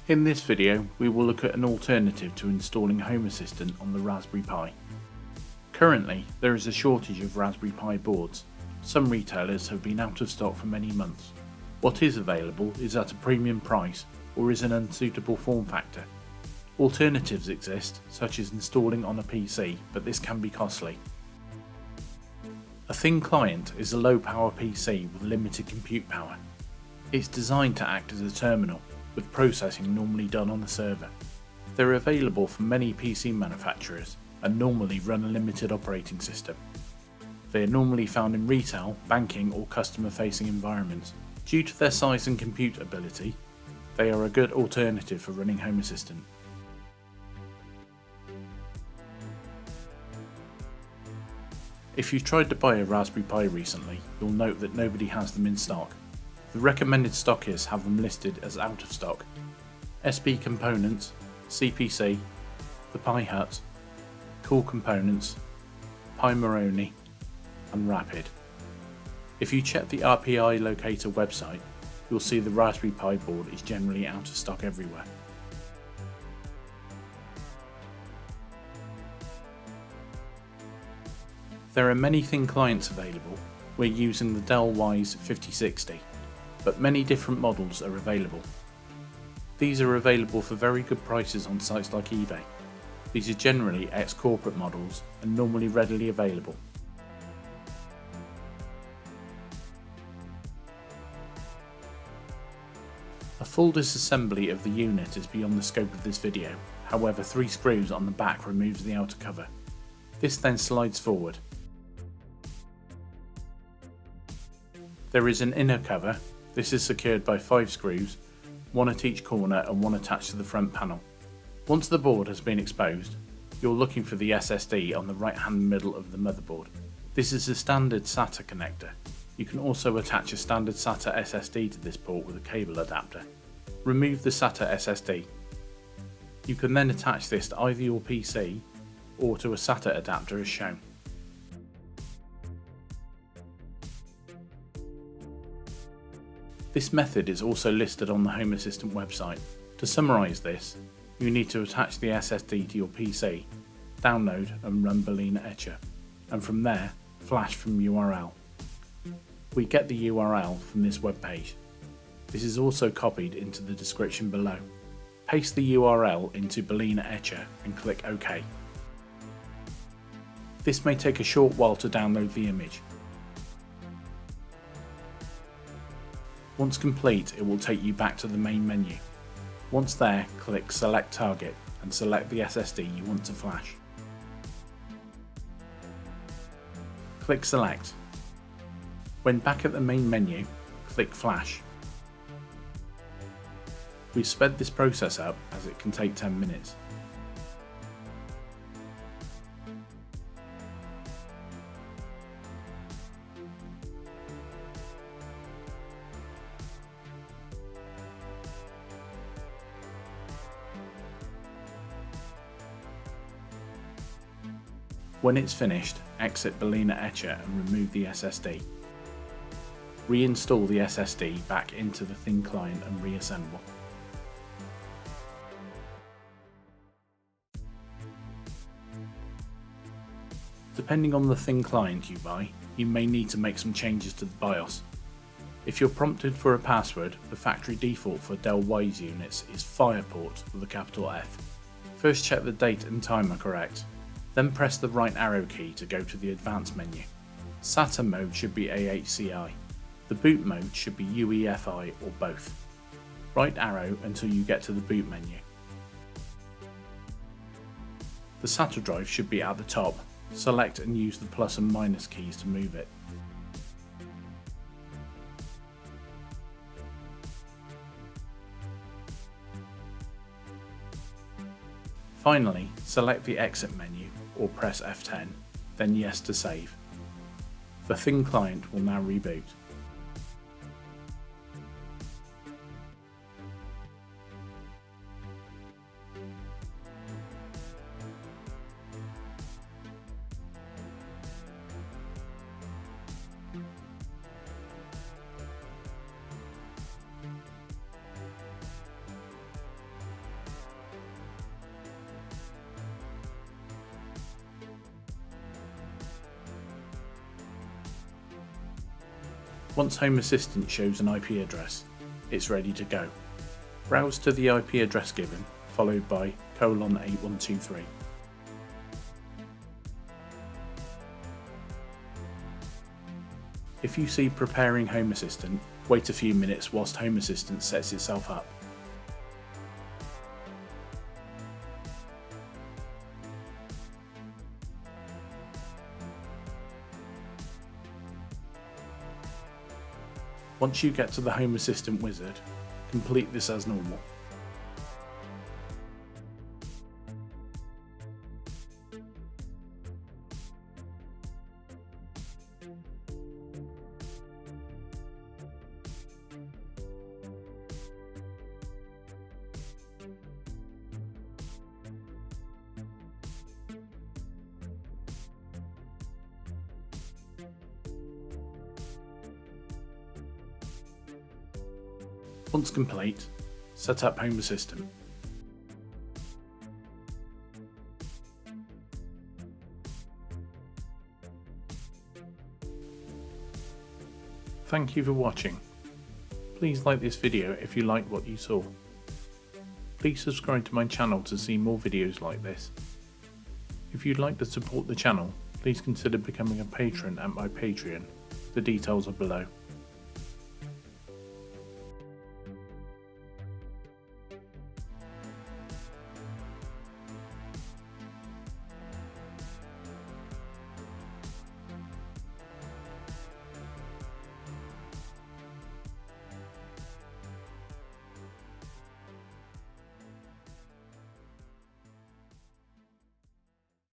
In this video, we will look at an alternative to installing Home Assistant on the Raspberry Pi. Currently, there is a shortage of Raspberry Pi boards. Some retailers have been out of stock for many months. What is available is at a premium price or is an unsuitable form factor. Alternatives exist, such as installing on a PC, but this can be costly. A thin client is a low-power PC with limited compute power. It's designed to act as a terminal, with processing normally done on a server. They're available from many PC manufacturers and normally run a limited operating system. They are normally found in retail, banking or customer-facing environments. Due to their size and compute ability, they are a good alternative for running Home Assistant. If you've tried to buy a Raspberry Pi recently, you'll note that nobody has them in stock. The recommended stockists have them listed as out of stock. SB Components, CPC, the Pi Hut, Cool Components, Pi Moroni, and Rapid. If you check the RPI Locator website, you'll see the Raspberry Pi board is generally out of stock everywhere. There are many thin clients available. We're using the Dell Wyse 5060, but many different models are available. These are available for very good prices on sites like eBay. These are generally ex-corporate models and normally readily available. A full disassembly of the unit is beyond the scope of this video, however 3 screws on the back removes the outer cover. This then slides forward. There is an inner cover. This is secured by 5 screws, 1 at each corner and 1 attached to the front panel. Once the board has been exposed, you're looking for the SSD on the right hand middle of the motherboard. This is a standard SATA connector. You can also attach a standard SATA SSD to this port with a cable adapter. Remove the SATA SSD. You can then attach this to either your PC or to a SATA adapter as shown. This method is also listed on the Home Assistant website. To summarise this, you need to attach the SSD to your PC, download and run Balena Etcher, and from there, flash from URL. We get the URL from this web page. This is also copied into the description below. Paste the URL into Balena Etcher and click OK. This may take a short while to download the image. Once complete, it will take you back to the main menu. Once there, click Select Target and select the SSD you want to flash. Click Select. When back at the main menu, click Flash. We've sped this process up as it can take 10 minutes. When it's finished, exit Balena Etcher and remove the SSD. Reinstall the SSD back into the thin client and reassemble. Depending on the thin client you buy, you may need to make some changes to the BIOS. If you're prompted for a password, the factory default for Dell Wyse units is Fireport with a capital F. First check the date and time are correct. Then press the right arrow key to go to the advanced menu. SATA mode should be AHCI. The boot mode should be UEFI or both. Right arrow until you get to the boot menu. The SATA drive should be at the top. Select and use the plus and minus keys to move it. Finally, select the exit menu or press F10, then yes to save. The thin client will now reboot. Once Home Assistant shows an IP address, it's ready to go. Browse to the IP address given, followed by :8123. If you see Preparing Home Assistant, wait a few minutes whilst Home Assistant sets itself up. Once you get to the Home Assistant wizard, complete this as normal. Once complete, set up Home Assistant. Thank you for watching. Please like this video if you like what you saw. Please subscribe to my channel to see more videos like this. If you'd like to support the channel, please consider becoming a patron at my Patreon. The details are below.